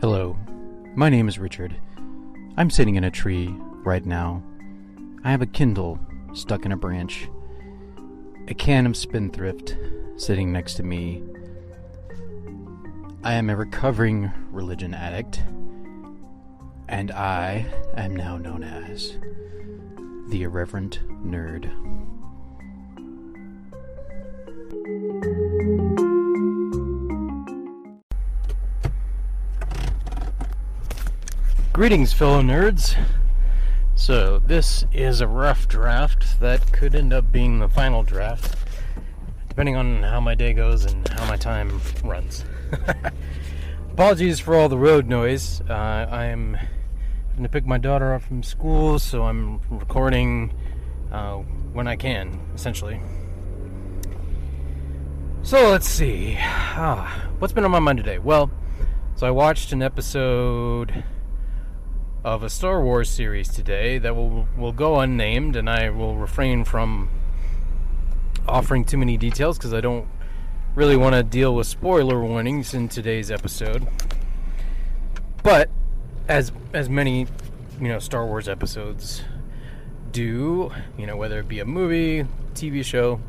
Hello, my name is Richard. I'm sitting in a tree right now. I have a Kindle stuck in a branch, a can of Spindrift sitting next to me. I am a recovering religion addict, and I am now known as the Irreverent Nerd. Greetings, fellow nerds. So, this is a rough draft that could end up being the final draft, depending on how my day goes and how my time runs. Apologies for all the road noise. I'm having to pick my daughter up from school, so I'm recording when I can, essentially. So, let's see. What's been on my mind today? Well, so I watched an episode of a Star Wars series today that will go unnamed, and I will refrain from offering too many details because I don't really want to deal with spoiler warnings in today's episode. But as many, Star Wars episodes do, whether it be a movie, TV show,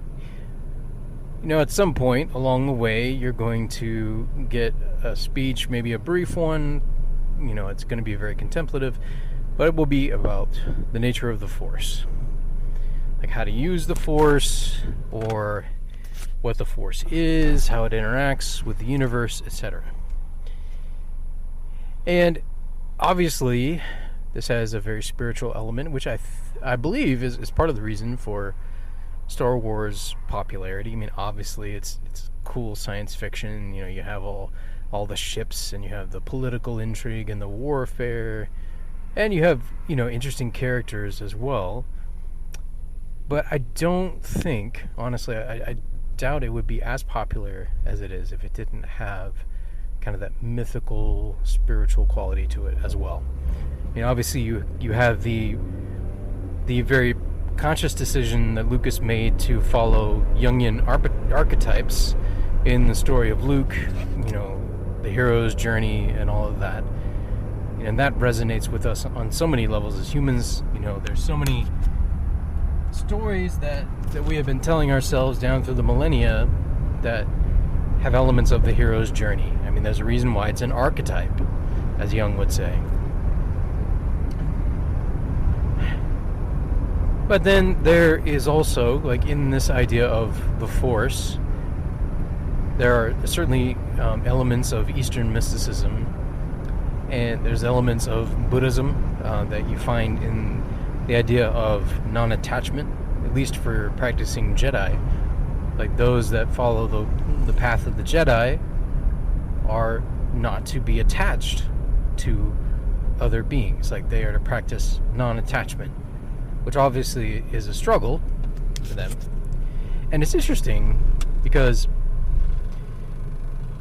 at some point along the way you're going to get a speech, maybe a brief one. It's going to be very contemplative, but it will be about the nature of the Force. Like how to use the Force, or what the Force is, how it interacts with the universe, etc. And obviously, this has a very spiritual element, which I believe is part of the reason for Star Wars popularity. I mean, obviously, it's cool science fiction. You have all the ships, and you have the political intrigue and the warfare, and you have, interesting characters as well. But I don't think, honestly, I doubt it would be as popular as it is if it didn't have kind of that mythical, spiritual quality to it as well. Obviously you have the very conscious decision that Lucas made to follow Jungian archetypes in the story of Luke, the hero's journey and all of that. And that resonates with us on so many levels as humans. There's so many stories that we have been telling ourselves down through the millennia that have elements of the hero's journey. I mean, there's a reason why it's an archetype, as Jung would say. But then there is also, like in this idea of the Force, there are certainly elements of Eastern mysticism, and there's elements of Buddhism that you find in the idea of non-attachment, at least for practicing Jedi. Like those that follow the path of the Jedi are not to be attached to other beings. Like they are to practice non-attachment, which obviously is a struggle for them. And it's interesting because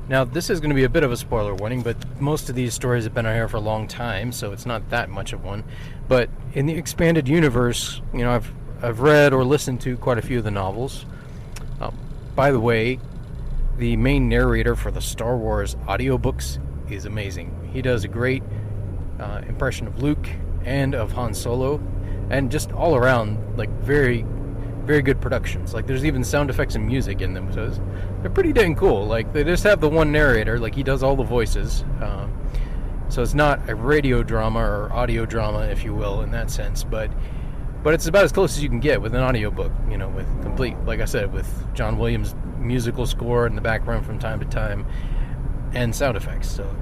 now, this is going to be a bit of a spoiler warning, but most of these stories have been out here for a long time, so it's not that much of one. But in the expanded universe, I've read or listened to quite a few of the novels. By the way, the main narrator for the Star Wars audiobooks is amazing. He does a great impression of Luke and of Han Solo, and just all around, like, very, very good productions. Like, there's even sound effects and music in them, so they're pretty dang cool. Like, they just have the one narrator, like, he does all the voices. So it's not a radio drama or audio drama, if you will, in that sense, but it's about as close as you can get with an audiobook, with complete, like I said, with John Williams' musical score in the background from time to time, and sound effects. So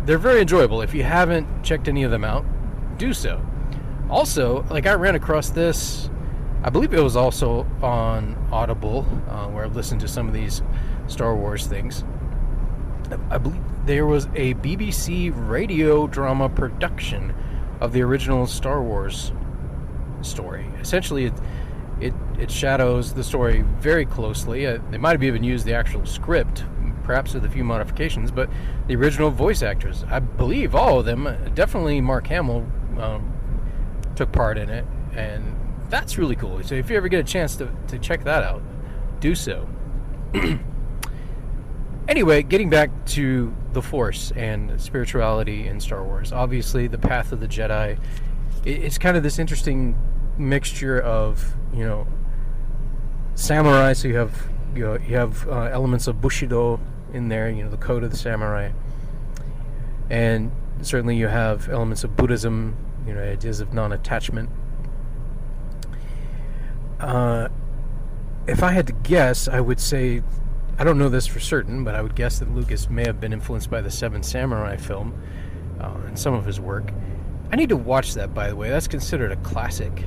they're very enjoyable. If you haven't checked any of them out, do so. Also, like, I ran across this, I believe it was also on Audible, where I've listened to some of these Star Wars things. I believe there was a BBC radio drama production of the original Star Wars story. Essentially, it shadows the story very closely. They might have even used the actual script, perhaps with a few modifications, but the original voice actors, I believe all of them, definitely Mark Hamill, took part in it, and that's really cool. So if you ever get a chance to check that out, do so. Anyway, getting back to the Force and spirituality in Star Wars. Obviously, the Path of the Jedi, it's kind of this interesting mixture of, samurai. So you have elements of Bushido in there, the code of the samurai, and certainly you have elements of Buddhism, ideas of non-attachment. If I had to guess, I would say, I don't know this for certain, but I would guess that Lucas may have been influenced by the Seven Samurai film and some of his work. I need to watch that, by the way. That's considered a classic.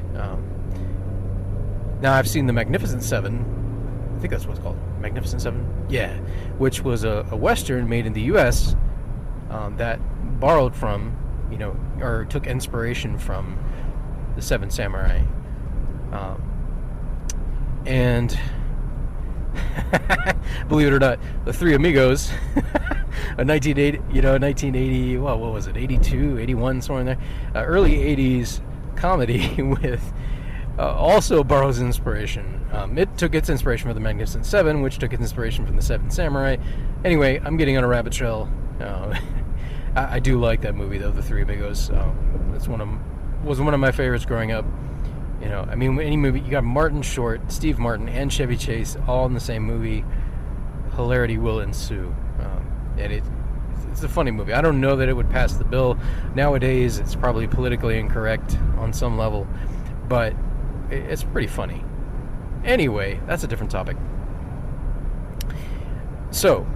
Now, I've seen The Magnificent Seven. I think that's what it's called. Magnificent Seven? Yeah. Which was a Western made in the U.S. That borrowed from, or took inspiration from the Seven Samurai. And believe it or not, The Three Amigos, a 1980, well, what was it, 82, 81, somewhere in there, early 80s comedy with, also borrows inspiration. It took its inspiration from The Magnificent Seven, which took its inspiration from the Seven Samurai. Anyway, I'm getting on a rabbit trail. I do like that movie, though, The Three Amigos. It's was one of my favorites growing up. Any movie, you got Martin Short, Steve Martin, and Chevy Chase all in the same movie, hilarity will ensue. And it's a funny movie. I don't know that it would pass the bill. Nowadays, it's probably politically incorrect on some level, but it's pretty funny. Anyway, that's a different topic. So,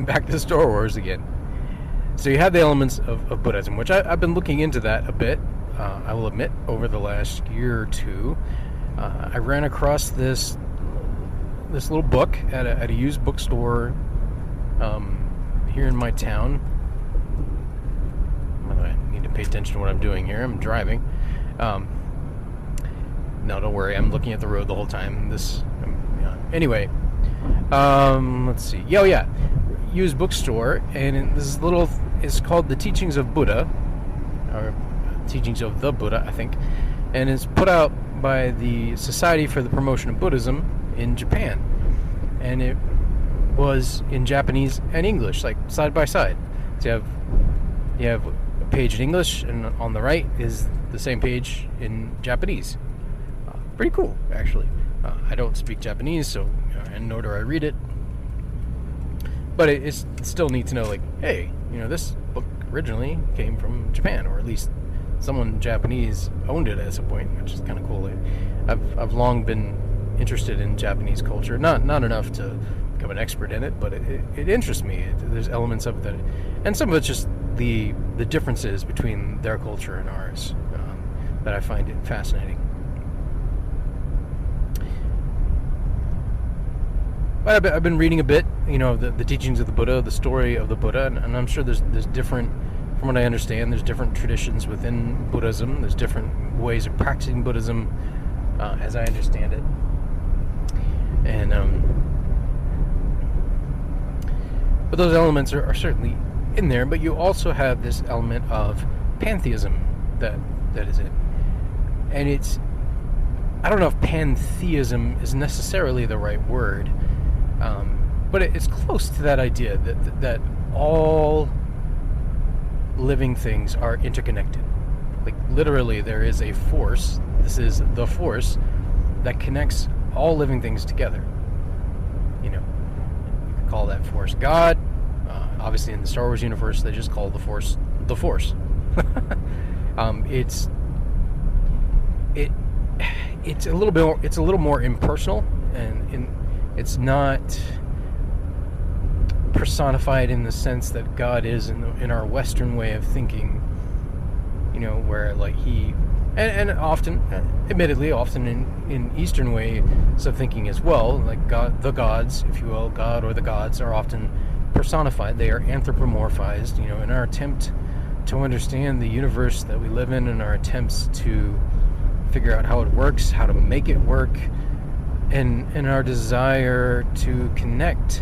back to Star Wars again. So you have the elements of Buddhism, which I've been looking into that a bit. I will admit, over the last year or two, I ran across this little book at a used bookstore here in my town. I need to pay attention to what I'm doing here. I'm driving. No, don't worry. I'm looking at the road the whole time. Anyway, let's see. Oh yeah, used bookstore, and this little is called The Teachings of Buddha, or Teachings of the Buddha, I think, and it's put out by the Society for the Promotion of Buddhism in Japan, and it was in Japanese and English, like side by side. So you have a page in English, and on the right is the same page in Japanese. Pretty cool, actually. I don't speak Japanese, so and nor do I read it, but it's still neat to know, like, hey, this book originally came from Japan, or at least someone Japanese owned it at some point, which is kind of cool. I've long been interested in Japanese culture, not enough to become an expert in it, but it interests me. There's elements of it that, and some of it's just the differences between their culture and ours that I find it fascinating. But I've been reading a bit, the teachings of the Buddha, the story of the Buddha, and I'm sure there's different. From what I understand, there's different traditions within Buddhism. There's different ways of practicing Buddhism, as I understand it. And but those elements are certainly in there. But you also have this element of pantheism that is in, and I don't know if pantheism is necessarily the right word, but it's close to that idea that all living things are interconnected. Like, literally, there is a force. This is the force that connects all living things together. You could call that force God. Obviously, in the Star Wars universe, they just call the force the Force. It's a little more impersonal, and it's not personified in the sense that God is in our Western way of thinking, where like he, and often, admittedly, often in Eastern ways of thinking as well, like God, the gods, if you will, God or the gods are often personified. They are anthropomorphized, in our attempt to understand the universe that we live in, and our attempts to figure out how it works, how to make it work, and our desire to connect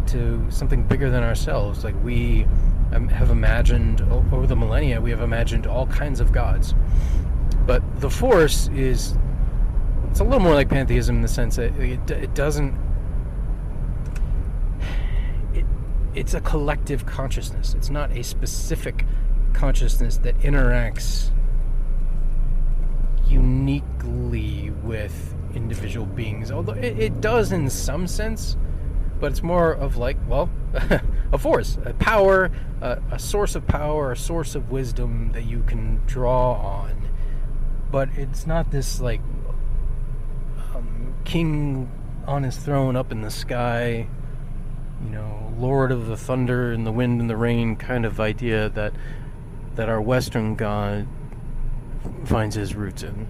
to something bigger than ourselves. Like, we have imagined, over the millennia, we have imagined all kinds of gods. But the Force it's a little more like pantheism in the sense that it doesn't, it's a collective consciousness. It's not a specific consciousness that interacts uniquely with individual beings, although it does in some sense, but it's more of like, well, a force, a power, a source of power, a source of wisdom that you can draw on. But it's not this like king on his throne up in the sky, Lord of the thunder and the wind and the rain kind of idea that our Western God finds his roots in.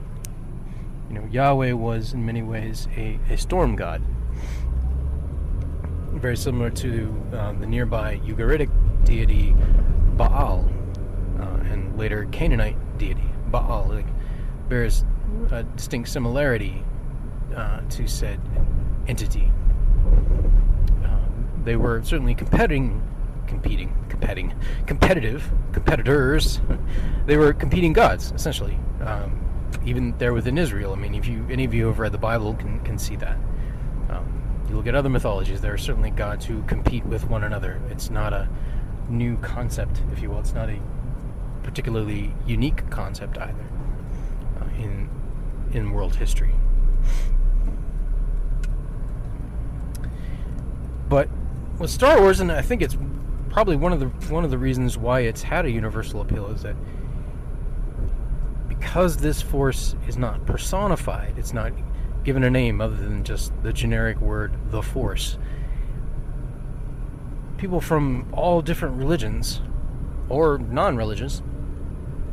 Yahweh was in many ways a storm god, very similar to the nearby Ugaritic deity Baal, and later Canaanite deity Baal. Like, bears a distinct similarity to said entity. They were certainly competitive competitors. They were competing gods, essentially. Even there within Israel. I mean, if any of you have read the Bible can see that. You look at other mythologies, there are certainly gods who compete with one another. It's not a new concept, if you will. It's not a particularly unique concept either in world history. But with Star Wars, and I think it's probably one of the reasons why it's had a universal appeal, is that because this force is not personified, it's not given a name other than just the generic word, the Force, people from all different religions, or non-religious,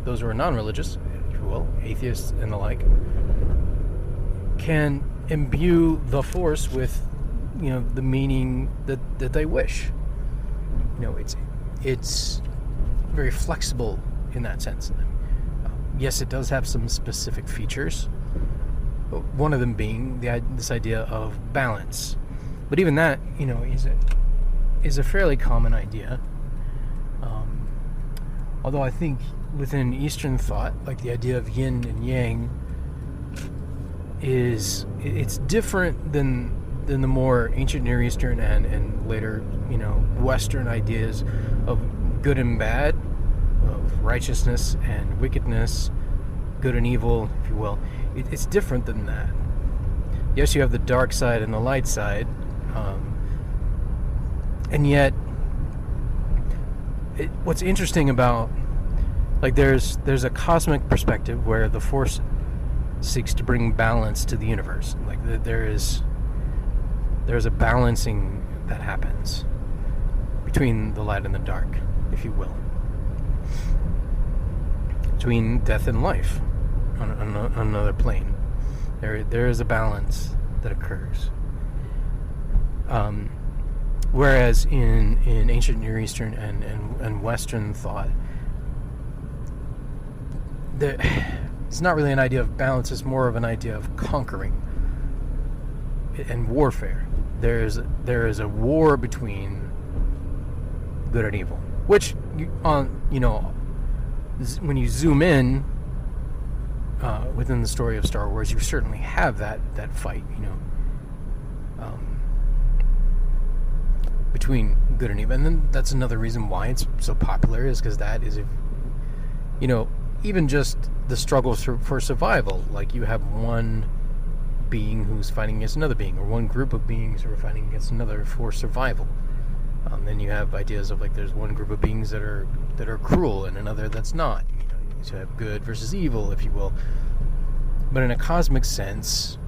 those who are non-religious, if you will, atheists and the like, can imbue the Force with, the meaning that they wish. It's very flexible in that sense. Yes, it does have some specific features, one of them being this idea of balance. But even that, is a fairly common idea. Although I think within Eastern thought, like the idea of yin and yang, it's different than the more ancient Near Eastern and later, Western ideas of good and bad, of righteousness and wickedness, good and evil, if you will. It's different than that. Yes, you have the dark side and the light side, and yet, what's interesting about, like, there's a cosmic perspective where the Force seeks to bring balance to the universe. Like, there's a balancing that happens between the light and the dark, if you will, between death and life on another plane. There is a balance that occurs. Whereas in ancient Near Eastern and Western thought, it's not really an idea of balance, it's more of an idea of conquering and warfare. There is a war between good and evil, which when you zoom in within the story of Star Wars, you certainly have that fight, between good and evil. And then that's another reason why it's so popular, is because that is, even just the struggle for survival. Like, you have one being who's fighting against another being, or one group of beings who are fighting against another for survival. Then you have ideas of, like, there's one group of beings that are cruel and another that's not. You have good versus evil, if you will. But in a cosmic sense,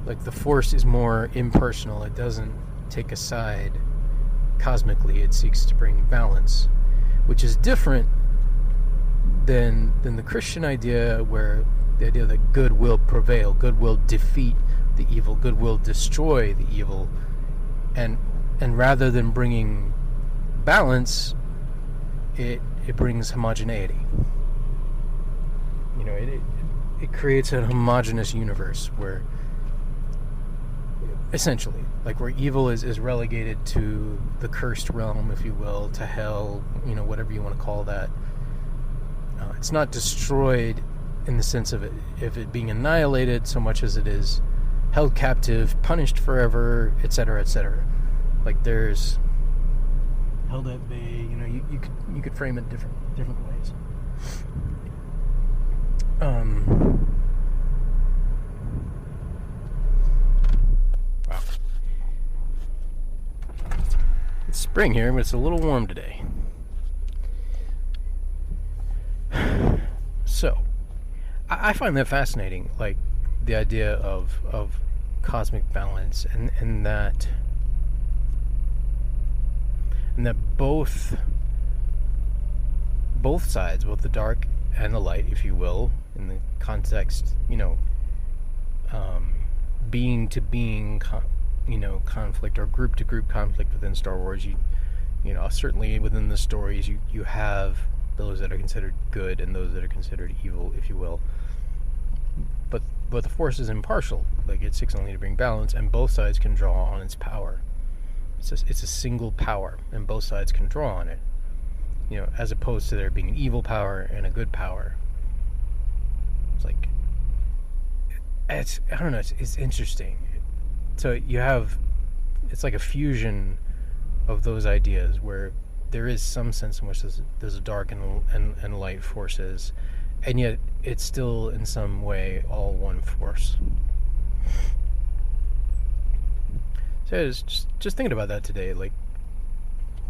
like, the Force is more impersonal. It doesn't take a side cosmically. It seeks to bring balance, which is different than the Christian idea, where the idea that good will prevail, good will defeat the evil, good will destroy the evil, and rather than bringing balance, it brings homogeneity. It creates a homogeneous universe where, essentially, like, where evil is relegated to the cursed realm, if you will, to hell, whatever you want to call that. It's not destroyed in the sense of it being annihilated so much as it is held captive, punished forever, etc., etc. Like, there's held at bay. You know, you could frame it different ways. Wow. It's spring here, but it's a little warm today. So, I find that fascinating, like the idea of cosmic balance, and that both sides, both the dark and the light, if you will, in the context, being to being, conflict, or group to group conflict within Star Wars. Certainly within the stories, you have those that are considered good and those that are considered evil, if you will. But the Force is impartial. Like, it seeks only to bring balance, and both sides can draw on its power. It's a single power, and both sides can draw on it. As opposed to there being an evil power and a good power. It's like, I don't know. It's interesting. So you have, it's like a fusion of those ideas where there is some sense in which there's a dark and light forces, and yet it's still in some way all one force. So I was just thinking about that today, like,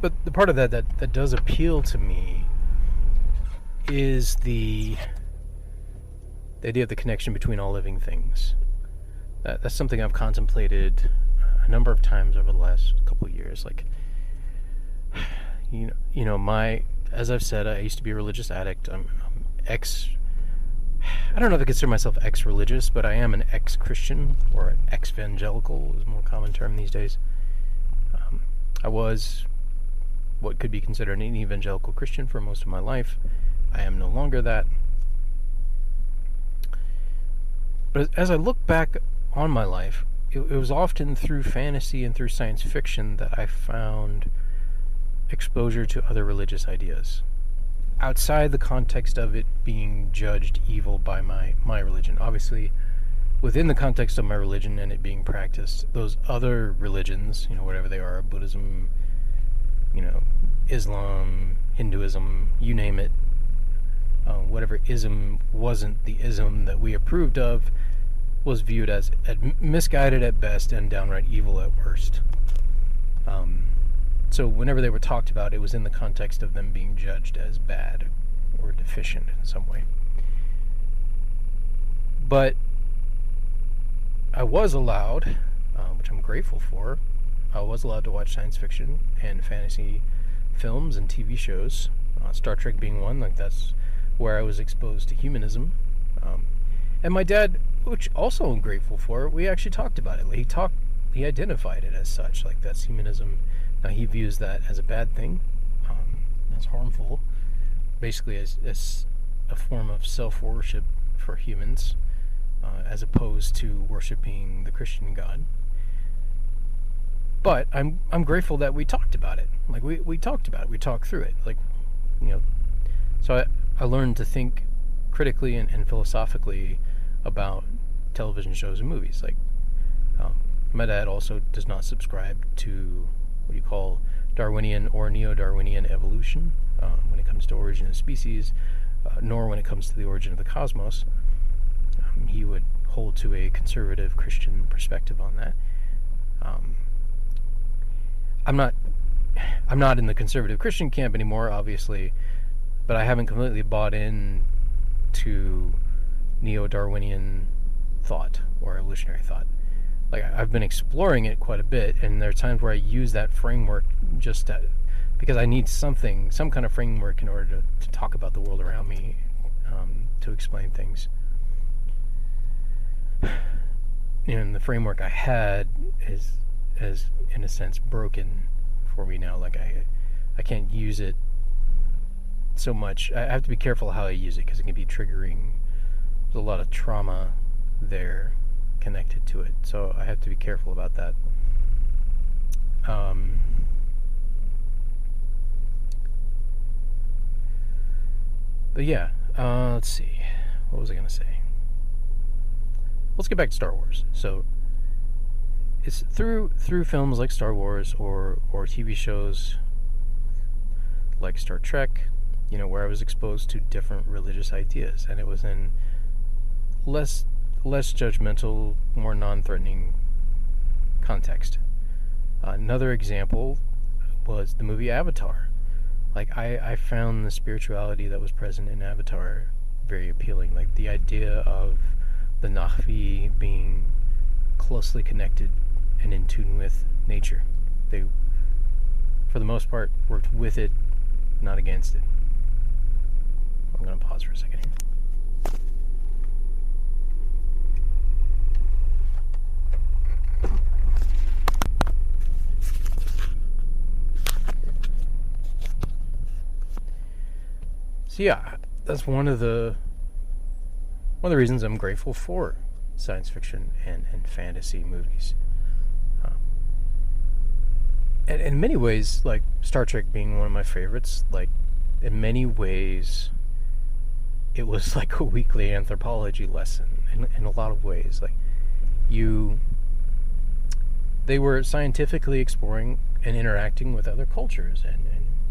but the part of that does appeal to me is the idea of the connection between all living things. That's something I've contemplated a number of times over the last couple of years. Like, as I've said, I used to be a religious addict. I'm I don't know if I consider myself ex-religious, but I am an ex-Christian, or an ex-evangelical is a more common term these days. I was what could be considered an evangelical Christian for most of my life. I am no longer that. But as I look back on my life, it was often through fantasy and through science fiction that I found exposure to other religious ideas, outside the context of it being judged evil by my religion. Obviously, within the context of my religion and it being practiced, those other religions, whatever they are, Buddhism, Islam, Hinduism, you name it, whatever ism wasn't the ism that we approved of, was viewed as misguided at best and downright evil at worst. So whenever they were talked about, it was in the context of them being judged as bad or deficient in some way. But I was allowed, which I'm grateful for, I was allowed to watch science fiction and fantasy films and TV shows, Star Trek being one. Like, that's where I was exposed to humanism. And my dad, which also I'm grateful for, we actually talked about it. He identified it as such, like that's humanism. Now, he views that as a bad thing, as harmful, basically as a form of self-worship for humans, as opposed to worshiping the Christian God. But I'm grateful that we talked about it. Like, we talked about it. We talked through it. Like, so I learned to think critically and philosophically about television shows and movies. Like, my dad also does not subscribe to what you call Darwinian or Neo-Darwinian evolution when it comes to origin of species, nor when it comes to the origin of the cosmos. He would hold to a conservative Christian perspective on that. I'm not in the conservative Christian camp anymore, obviously, but I haven't completely bought in to Neo-Darwinian thought or evolutionary thought. Like, I've been exploring it quite a bit, and there are times where I use that framework just because I need some kind of framework in order to talk about the world around me, to explain things. And the framework I had is in a sense broken for me now. Like, I can't use it so much. I have to be careful how I use it because it can be triggering. There's a lot of trauma there connected to it, so I have to be careful about that. But yeah, let's see. What was I going to say? Let's get back to Star Wars. So it's through films like Star Wars or TV shows like Star Trek, where I was exposed to different religious ideas, and it was in less judgmental, more non-threatening context. Another example was the movie Avatar. Like, I found the spirituality that was present in Avatar very appealing. Like, the idea of the Na'vi being closely connected and in tune with nature. They, for the most part, worked with it, not against it. I'm going to pause for a second here. So yeah, that's one of the reasons I'm grateful for science fiction and fantasy movies. And in many ways, like Star Trek being one of my favorites, like in many ways, it was like a weekly anthropology lesson in a lot of ways. Like they were scientifically exploring and interacting with other cultures and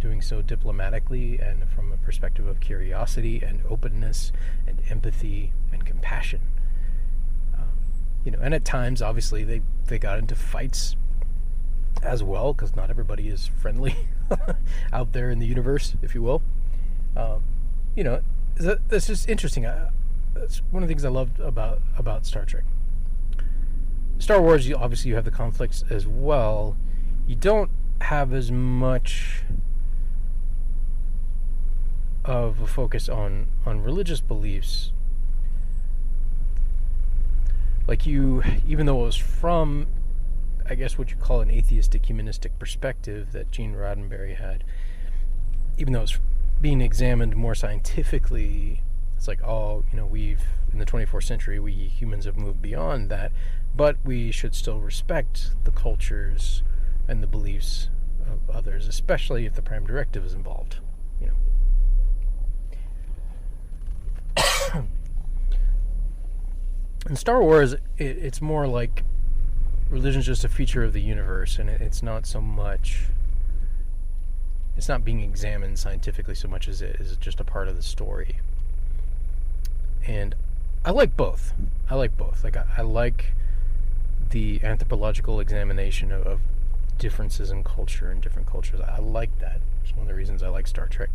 doing so diplomatically and from a perspective of curiosity and openness and empathy and compassion. And at times, obviously, they got into fights as well, because not everybody is friendly out there in the universe, if you will. That's just interesting. That's one of the things I loved about Star Trek. Star Wars, obviously you have the conflicts as well. You don't have as much of a focus on religious beliefs. Like, even though it was from, I guess, what you call an atheistic humanistic perspective that Gene Roddenberry had, even though it's being examined more scientifically, it's like, we've, in the 24th century, we humans have moved beyond that, but we should still respect the cultures and the beliefs of others, especially if the Prime Directive is involved, In Star Wars, it's more like religion's just a feature of the universe, and it's not so much, it's not being examined scientifically so much as it is just a part of the story. And I like both. Like, I like the anthropological examination of differences in culture and different cultures. I like that. It's one of the reasons I like Star Trek.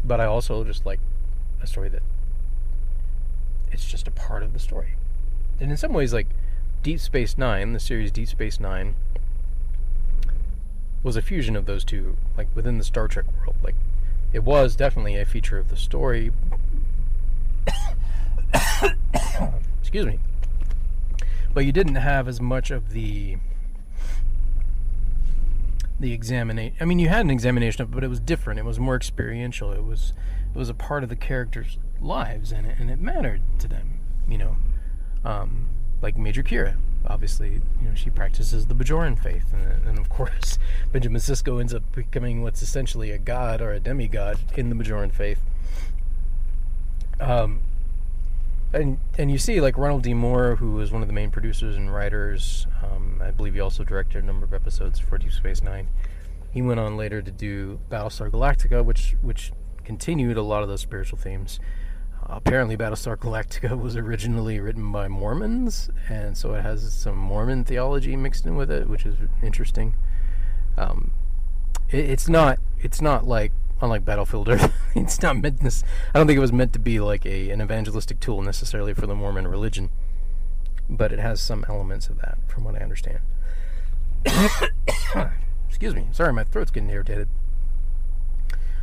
But I also just like a story that it's just a part of the story. And in some ways, like Deep Space Nine, the series Deep Space Nine, was a fusion of those two, like within the Star Trek world. Like, it was definitely a feature of the story. Excuse me. But you didn't have as much of the examination. I mean, you had an examination of it, but it was different. It was more experiential. It was a part of the characters' lives, and it mattered to them. Like Major Kira, obviously, she practices the Bajoran faith, and of course, Benjamin Sisko ends up becoming what's essentially a god or a demigod in the Bajoran faith. And you see, like, Ronald D. Moore, who was one of the main producers and writers, I believe he also directed a number of episodes for Deep Space Nine. He went on later to do Battlestar Galactica, which continued a lot of those spiritual themes. Apparently, Battlestar Galactica was originally written by Mormons, and so it has some Mormon theology mixed in with it, which is interesting. It's not like, unlike Battlefield Earth, it's not meant to, I don't think it was meant to be like an evangelistic tool necessarily for the Mormon religion, but it has some elements of that, from what I understand. Excuse me. Sorry, my throat's getting irritated.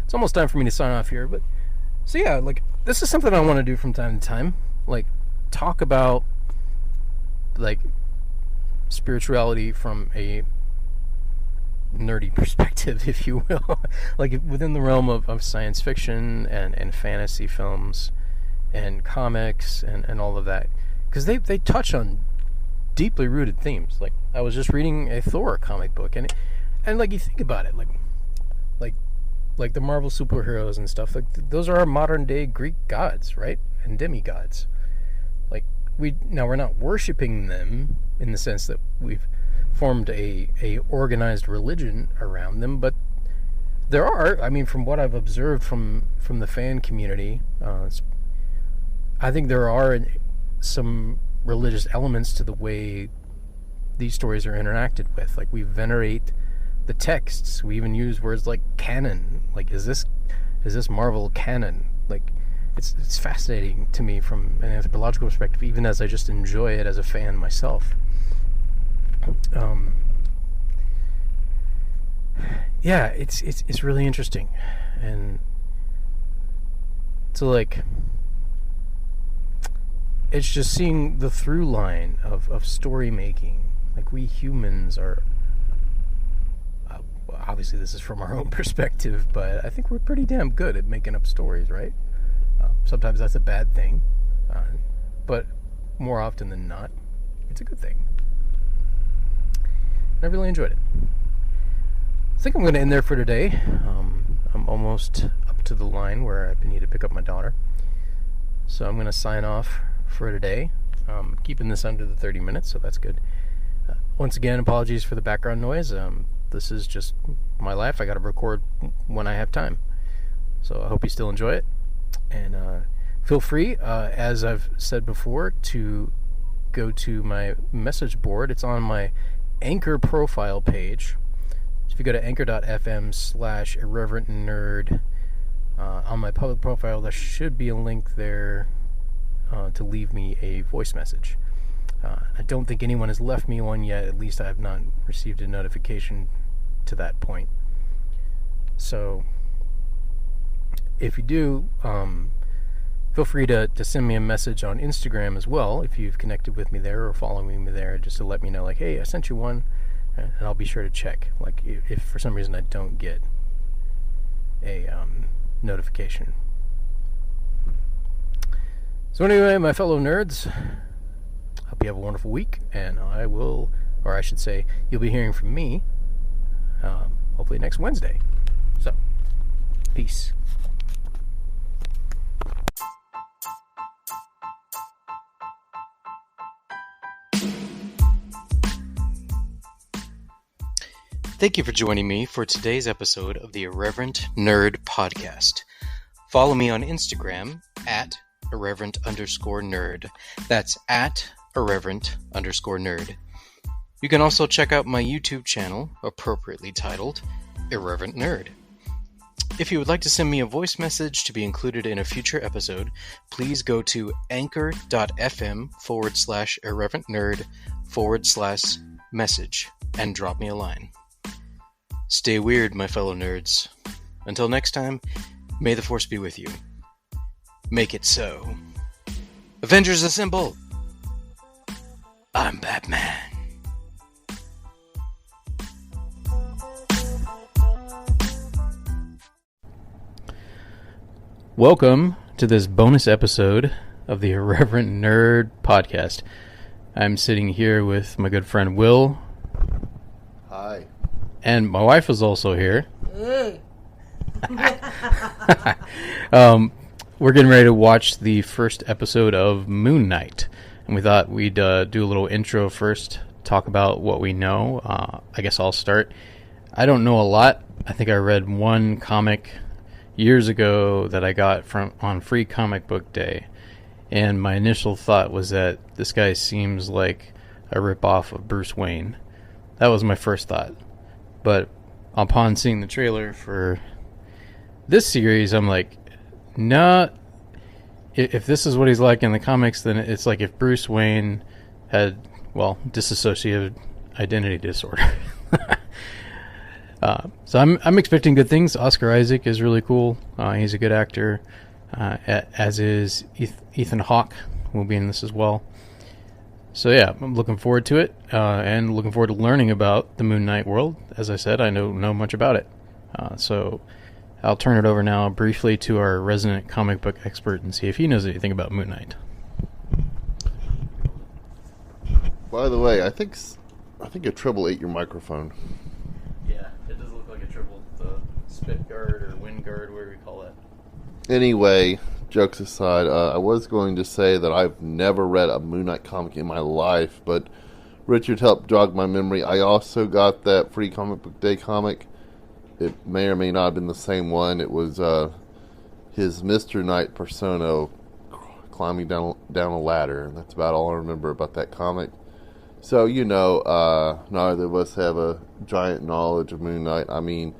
It's almost time for me to sign off here, but so yeah, like, this is something I want to do from time to time, like talk about like spirituality from a nerdy perspective, if you will, like within the realm of science fiction and fantasy films and comics and all of that, because they touch on deeply rooted themes. Like, I was just reading a Thor comic book, and like, you think about it, like the Marvel superheroes and stuff, like those are our modern day Greek gods, right? And demigods. Like, we're not worshiping them in the sense that we've formed a organized religion around them, but There are, I mean, from what I've observed from the fan community, I think there are some religious elements to the way these stories are interacted with. Like, we venerate the texts. We even use words like canon. Like, is this Marvel canon? Like, it's fascinating to me from an anthropological perspective, even as I just enjoy it as a fan myself. Yeah, it's really interesting, and so, like, it's just seeing the through line of story making. Like, we humans are, obviously this is from our own perspective, but I think we're pretty damn good at making up stories, right? Sometimes that's a bad thing, but more often than not, it's a good thing. I really enjoyed it. I think I'm going to end there for today. I'm almost up to the line where I need to pick up my daughter. So I'm going to sign off for today. Keeping this under the 30 minutes, so that's good. Once again, apologies for the background noise. This is just my life. I got to record when I have time. So I hope you still enjoy it. And feel free, as I've said before, to go to my message board. It's on my Anchor profile page. So if you go to anchor.fm/irreverentnerd, on my public profile, there should be a link there to leave me a voice message. I don't think anyone has left me one yet. At least I have not received a notification to that point. So if you do, feel free to send me a message on Instagram as well, if you've connected with me there or following me there, just to let me know, like, hey, I sent you one, and I'll be sure to check. Like, if for some reason I don't get a notification. So anyway, my fellow nerds, hope you have a wonderful week, and I will, or I should say, you'll be hearing from me hopefully next Wednesday. So, peace. Thank you for joining me for today's episode of the Irreverent Nerd Podcast. Follow me on Instagram at irreverent_nerd. That's at irreverent_nerd. You can also check out my YouTube channel, appropriately titled Irreverent Nerd. If you would like to send me a voice message to be included in a future episode, please go to anchor.fm/irreverentnerd/message and drop me a line. Stay weird, my fellow nerds. Until next time, may the Force be with you. Make it so. Avengers assemble! I'm Batman. Welcome to this bonus episode of the Irreverent Nerd Podcast. I'm sitting here with my good friend Will. Hi. And my wife is also here. Hey. We're getting ready to watch the first episode of Moon Knight. And we thought we'd do a little intro first, talk about what we know. I guess I'll start. I don't know a lot. I think I read one comic years ago that I got on Free Comic Book Day. And my initial thought was that this guy seems like a ripoff of Bruce Wayne. That was my first thought. But upon seeing the trailer for this series, I'm like, nah, if this is what he's like in the comics, then it's like if Bruce Wayne had, well, dissociative identity disorder. So I'm expecting good things. Oscar Isaac is really cool. He's a good actor, as is Ethan Hawke will be in this as well. So yeah, I'm looking forward to it, and looking forward to learning about the Moon Knight world. As I said, I don't know much about it. So I'll turn it over now briefly to our resident comic book expert and see if he knows anything about Moon Knight. By the way, I think a Tribble ate your microphone. Yeah, it does look like a triple spit guard or wind guard, whatever you call that. Anyway, jokes aside, I was going to say that I've never read a Moon Knight comic in my life, but Richard helped jog my memory. I also got that Free Comic Book Day comic, it may or may not have been the same one. It was his Mr. Knight persona climbing down a ladder. That's about all I remember about that comic. So, neither of us have a giant knowledge of Moon Knight. I mean,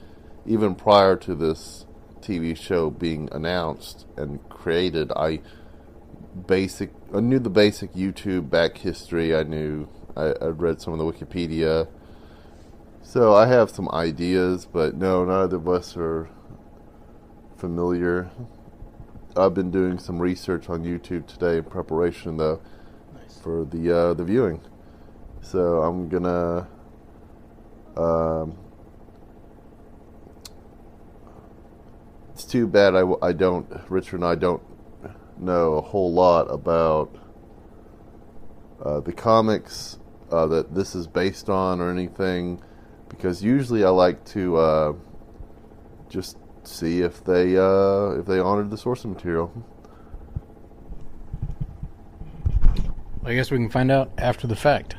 even prior to this TV show being announced and created, I knew the basic YouTube back history. I'd read some of the Wikipedia. So I have some ideas, but no, neither of us are familiar. I've been doing some research on YouTube today in preparation, though, for the viewing. So I'm gonna it's too bad Richard and I don't know a whole lot about the comics that this is based on or anything, because usually I like to just see if they honored the source material. I guess we can find out after the fact.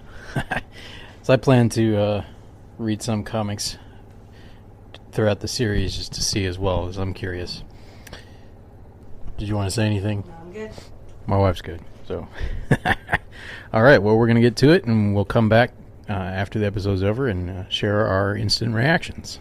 So I plan to read some comics throughout the series just to see as well, as I'm curious. Did you want to say anything? No, I'm good. My wife's good. So, all right. Well, we're going to get to it, and we'll come back after the episode's over and share our instant reactions.